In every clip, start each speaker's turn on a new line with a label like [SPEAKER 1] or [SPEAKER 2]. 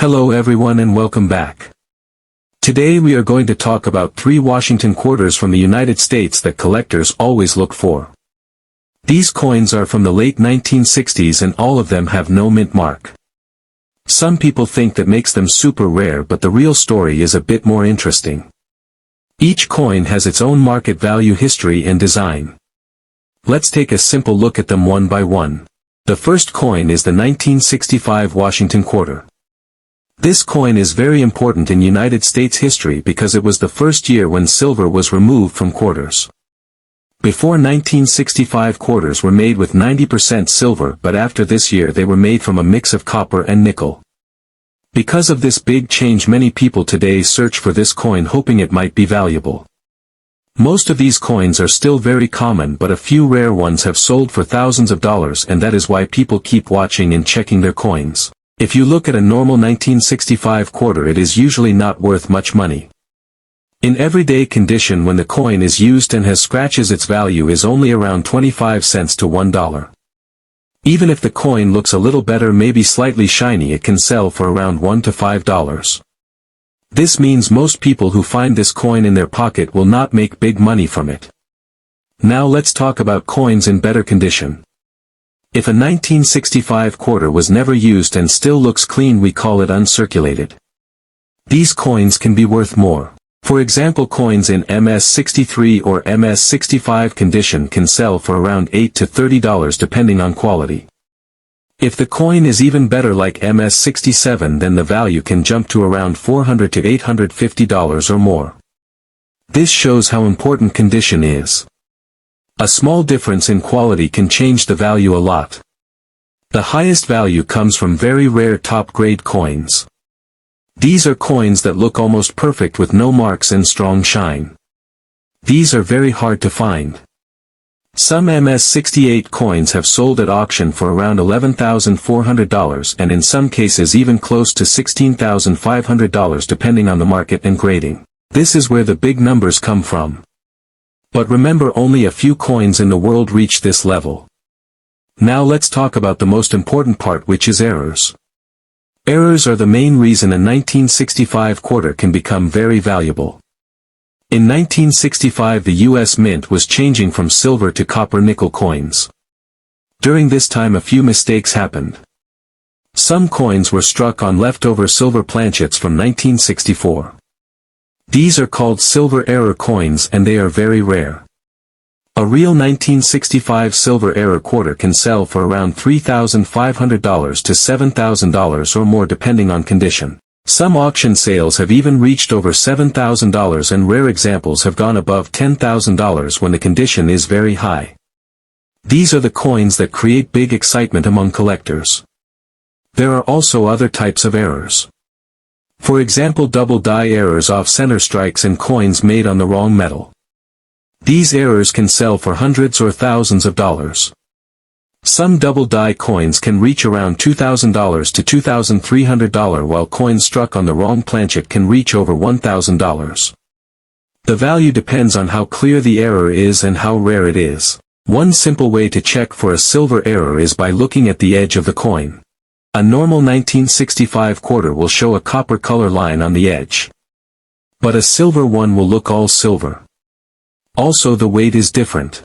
[SPEAKER 1] Hello everyone and welcome back. Today we are going to talk about 3 Washington quarters from the United States that collectors always look for. These coins are from the late 1960s and all of them have no mint mark. Some people think that makes them super rare, but the real story is a bit more interesting. Each coin has its own market value, history and design. Let's take a simple look at them one by one. The first coin is the 1965 Washington quarter. This coin is very important in United States history because it was the first year when silver was removed from quarters. Before 1965 quarters were made with 90% silver, but after this year they were made from a mix of copper and nickel. Because of this big change, many people today search for this coin hoping it might be valuable. Most of these coins are still very common, but a few rare ones have sold for thousands of dollars, and that is why people keep watching and checking their coins. If you look at a normal 1965 quarter, it is usually not worth much money. In everyday condition, when the coin is used and has scratches, its value is only around 25 cents to $1. Even if the coin looks a little better, maybe slightly shiny, it can sell for around $1 to $5. This means most people who find this coin in their pocket will not make big money from it. Now let's talk about coins in better condition. If a 1965 quarter was never used and still looks clean, we call it uncirculated. These coins can be worth more. For example, coins in MS-63 or MS-65 condition can sell for around $8 to $30 depending on quality. If the coin is even better, like MS-67, then the value can jump to around $400 to $850 or more. This shows how important condition is. A small difference in quality can change the value a lot. The highest value comes from very rare top-grade coins. These are coins that look almost perfect with no marks and strong shine. These are very hard to find. Some MS-68 coins have sold at auction for around $11,400 and in some cases even close to $16,500 depending on the market and grading. This is where the big numbers come from. But remember, only a few coins in the world reach this level. Now let's talk about the most important part, which is errors. Errors are the main reason a 1965 quarter can become very valuable. In 1965, the U.S. Mint was changing from silver to copper-nickel coins. During this time, a few mistakes happened. Some coins were struck on leftover silver planchets from 1964. These are called silver error coins and they are very rare. A real 1965 silver error quarter can sell for around $3,500 to $7,000 or more depending on condition. Some auction sales have even reached over $7,000 and rare examples have gone above $10,000 when the condition is very high. These are the coins that create big excitement among collectors. There are also other types of errors. For example, double die errors, off-center strikes, and coins made on the wrong metal. These errors can sell for hundreds or thousands of dollars. Some double die coins can reach around $2,000 to $2,300, while coins struck on the wrong planchet can reach over $1,000. The value depends on how clear the error is and how rare it is. One simple way to check for a silver error is by looking at the edge of the coin. A normal 1965 quarter will show a copper color line on the edge. But a silver one will look all silver. Also, the weight is different.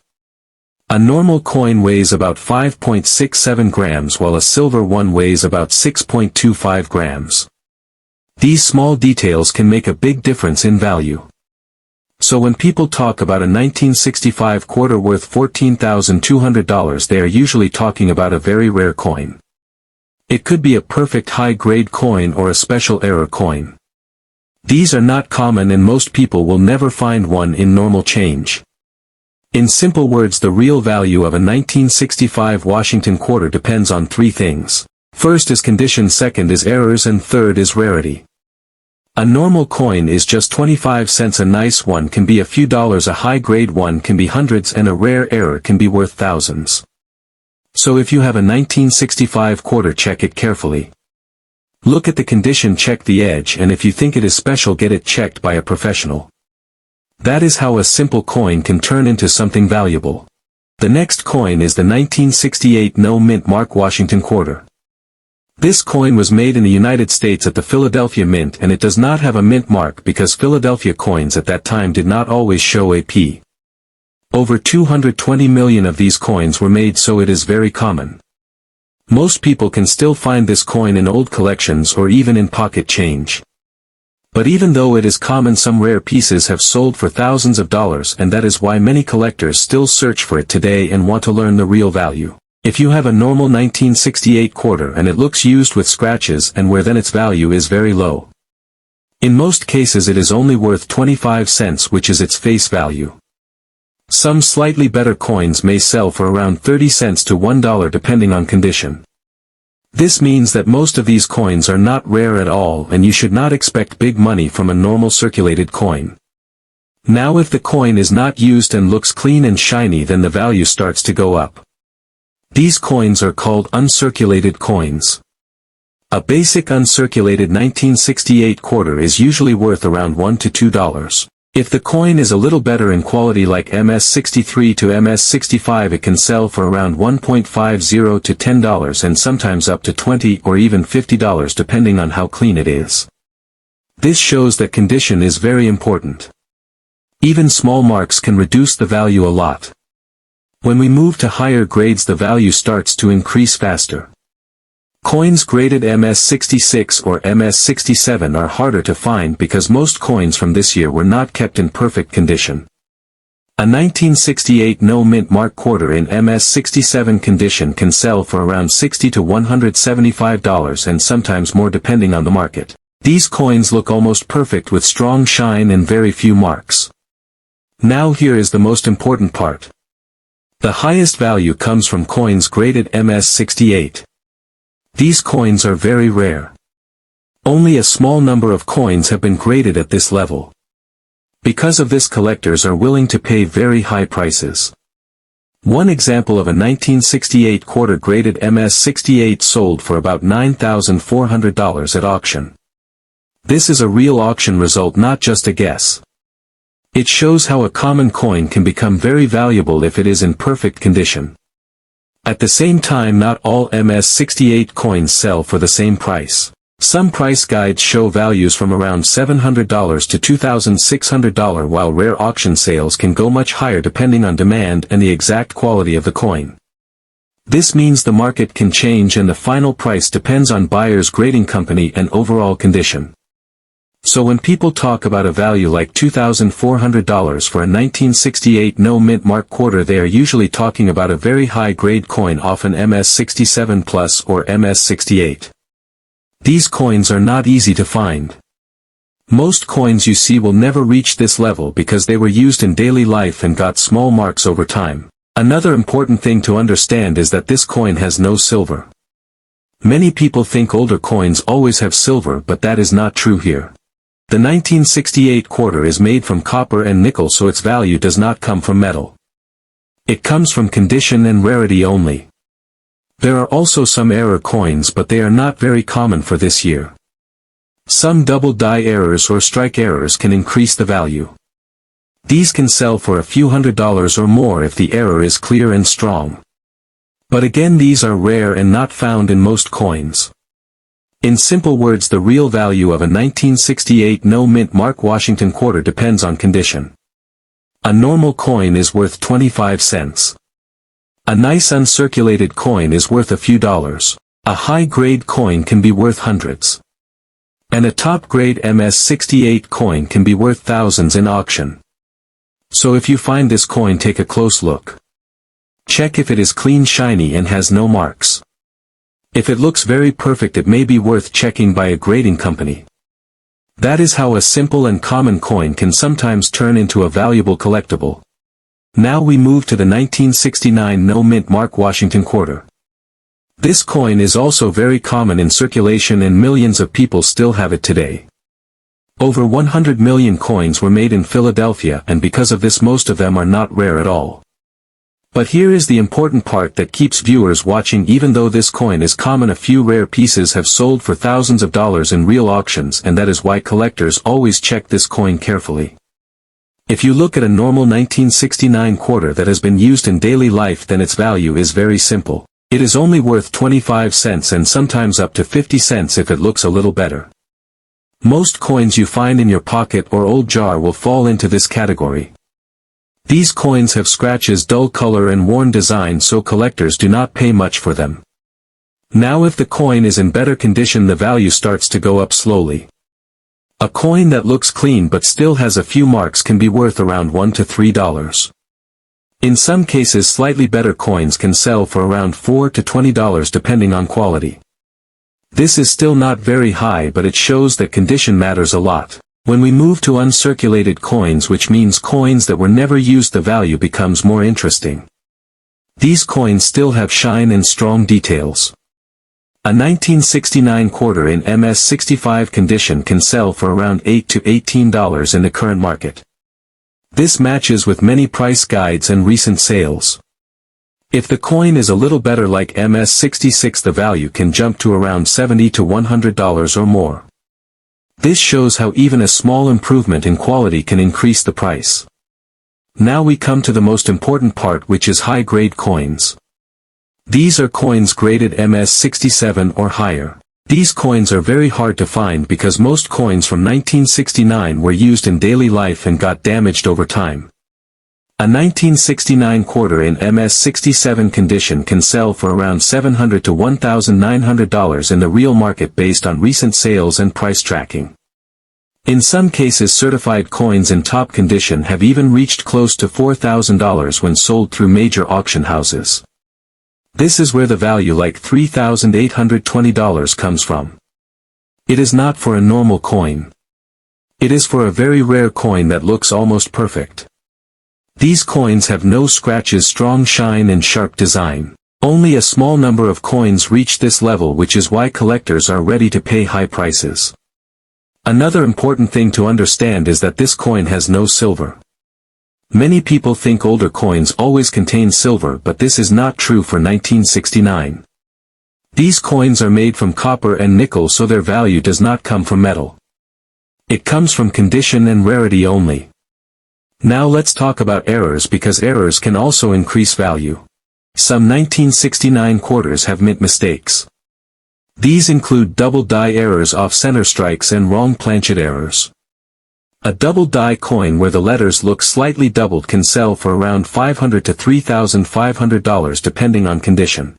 [SPEAKER 1] A normal coin weighs about 5.67 grams while a silver one weighs about 6.25 grams. These small details can make a big difference in value. So when people talk about a 1965 quarter worth $14,200, they are usually talking about a very rare coin. It could be a perfect high-grade coin or a special error coin. These are not common and most people will never find one in normal change. In simple words, the real value of a 1965 Washington quarter depends on 3 things. First is condition, second is errors, and third is rarity. A normal coin is just 25 cents, a nice one can be a few dollars, a high-grade one can be hundreds, and a rare error can be worth thousands. So if you have a 1965 quarter, check it carefully. Look at the condition, check the edge, and if you think it is special, get it checked by a professional. That is how a simple coin can turn into something valuable. The next coin is the 1968 no mint mark Washington quarter. This coin was made in the United States at the Philadelphia Mint, and it does not have a mint mark because Philadelphia coins at that time did not always show a P. Over 220 million of these coins were made, so it is very common. Most people can still find this coin in old collections or even in pocket change. But even though it is common, some rare pieces have sold for thousands of dollars, and that is why many collectors still search for it today and want to learn the real value. If you have a normal 1968 quarter and it looks used with scratches and wear, then its value is very low. In most cases it is only worth 25 cents, which is its face value. Some slightly better coins may sell for around 30 cents to $1 depending on condition. This means that most of these coins are not rare at all, and you should not expect big money from a normal circulated coin. Now if the coin is not used and looks clean and shiny, then the value starts to go up. These coins are called uncirculated coins. A basic uncirculated 1968 quarter is usually worth around $1 to $2. If the coin is a little better in quality like MS-63 to MS-65, it can sell for around $1.50 to $10 and sometimes up to $20 or even $50 depending on how clean it is. This shows that condition is very important. Even small marks can reduce the value a lot. When we move to higher grades, the value starts to increase faster. Coins graded MS-66 or MS-67 are harder to find because most coins from this year were not kept in perfect condition. A 1968 no mint mark quarter in MS-67 condition can sell for around $60 to $175 and sometimes more depending on the market. These coins look almost perfect with strong shine and very few marks. Now here is the most important part. The highest value comes from coins graded MS-68. These coins are very rare. Only a small number of coins have been graded at this level. Because of this, collectors are willing to pay very high prices. One example of a 1968 quarter graded MS-68 sold for about $9,400 at auction. This is a real auction result, not just a guess. It shows how a common coin can become very valuable if it is in perfect condition. At the same time, not all MS-68 coins sell for the same price. Some price guides show values from around $700 to $2,600, while rare auction sales can go much higher depending on demand and the exact quality of the coin. This means the market can change and the final price depends on buyer's grading company and overall condition. So when people talk about a value like $2,400 for a 1968 no mint mark quarter, they are usually talking about a very high grade coin, often MS-67 plus or MS-68. These coins are not easy to find. Most coins you see will never reach this level because they were used in daily life and got small marks over time. Another important thing to understand is that this coin has no silver. Many people think older coins always have silver, but that is not true here. The 1968 quarter is made from copper and nickel, so its value does not come from metal. It comes from condition and rarity only. There are also some error coins, but they are not very common for this year. Some double die errors or strike errors can increase the value. These can sell for a few $100s or more if the error is clear and strong. But again, these are rare and not found in most coins. In simple words, the real value of a 1968 no mint mark Washington quarter depends on condition. A normal coin is worth 25 cents. A nice uncirculated coin is worth a few dollars. A high-grade coin can be worth hundreds. And a top-grade MS-68 coin can be worth thousands in auction. So if you find this coin, take a close look. Check if it is clean, shiny and has no marks. If it looks very perfect, it may be worth checking by a grading company. That is how a simple and common coin can sometimes turn into a valuable collectible. Now we move to the 1969 no mint mark Washington quarter. This coin is also very common in circulation and millions of people still have it today. Over 100 million coins were made in Philadelphia, and because of this most of them are not rare at all. But here is the important part that keeps viewers watching. Even though this coin is common, a few rare pieces have sold for thousands of dollars in real auctions, and that is why collectors always check this coin carefully. If you look at a normal 1969 quarter that has been used in daily life, then its value is very simple. It is only worth 25 cents and sometimes up to 50 cents if it looks a little better. Most coins you find in your pocket or old jar will fall into this category. These coins have scratches, dull color and worn design, so collectors do not pay much for them. Now if the coin is in better condition, the value starts to go up slowly. A coin that looks clean but still has a few marks can be worth around $1 to $3. In some cases slightly better coins can sell for around $4 to $20 depending on quality. This is still not very high, but it shows that condition matters a lot. When we move to uncirculated coins, which means coins that were never used, the value becomes more interesting. These coins still have shine and strong details. A 1969 quarter in MS-65 condition can sell for around $8 to $18 in the current market. This matches with many price guides and recent sales. If the coin is a little better like MS-66, the value can jump to around $70 to $100 or more. This shows how even a small improvement in quality can increase the price. Now we come to the most important part, which is high-grade coins. These are coins graded MS-67 or higher. These coins are very hard to find because most coins from 1969 were used in daily life and got damaged over time. A 1969 quarter in MS-67 condition can sell for around $700 to $1,900 in the real market based on recent sales and price tracking. In some cases, certified coins in top condition have even reached close to $4,000 when sold through major auction houses. This is where the value like $3,820 comes from. It is not for a normal coin. It is for a very rare coin that looks almost perfect. These coins have no scratches, strong shine and sharp design. Only a small number of coins reach this level, which is why collectors are ready to pay high prices. Another important thing to understand is that this coin has no silver. Many people think older coins always contain silver, but this is not true for 1969. These coins are made from copper and nickel, so their value does not come from metal. It comes from condition and rarity only. Now let's talk about errors, because errors can also increase value. Some 1969 quarters have mint mistakes. These include double die errors, off-center strikes and wrong planchet errors. A double die coin where the letters look slightly doubled can sell for around $500 to $3,500 depending on condition.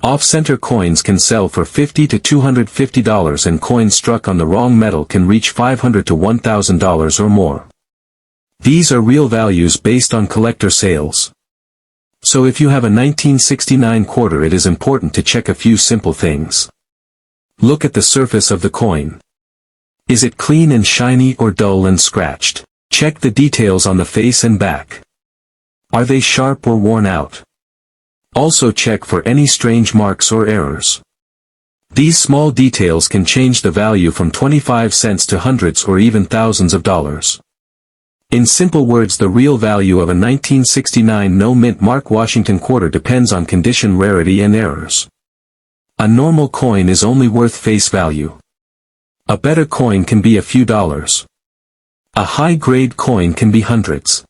[SPEAKER 1] Off-center coins can sell for $50 to $250, and coins struck on the wrong metal can reach $500 to $1,000 or more. These are real values based on collector sales. So if you have a 1969 quarter, it is important to check a few simple things. Look at the surface of the coin. Is it clean and shiny or dull and scratched? Check the details on the face and back. Are they sharp or worn out? Also check for any strange marks or errors. These small details can change the value from 25 cents to hundreds or even thousands of dollars. In simple words, the real value of a 1969 no-mint Mark Washington quarter depends on condition, rarity and errors. A normal coin is only worth face value. A better coin can be a few dollars. A high-grade coin can be hundreds.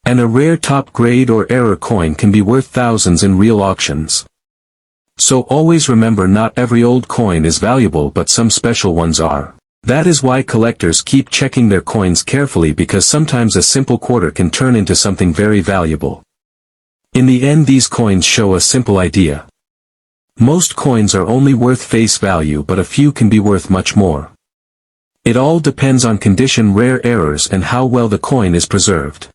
[SPEAKER 1] And a rare top-grade or error coin can be worth thousands in real auctions. So always remember, not every old coin is valuable, but some special ones are. That is why collectors keep checking their coins carefully, because sometimes a simple quarter can turn into something very valuable. In the end, these coins show a simple idea. Most coins are only worth face value, but a few can be worth much more. It all depends on condition, rare, errors, and how well the coin is preserved.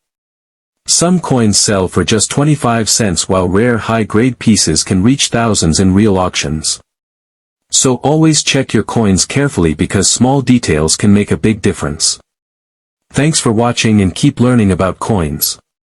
[SPEAKER 1] Some coins sell for just 25 cents, while rare high-grade pieces can reach thousands in real auctions. So always check your coins carefully, because small details can make a big difference. Thanks for watching and keep learning about coins.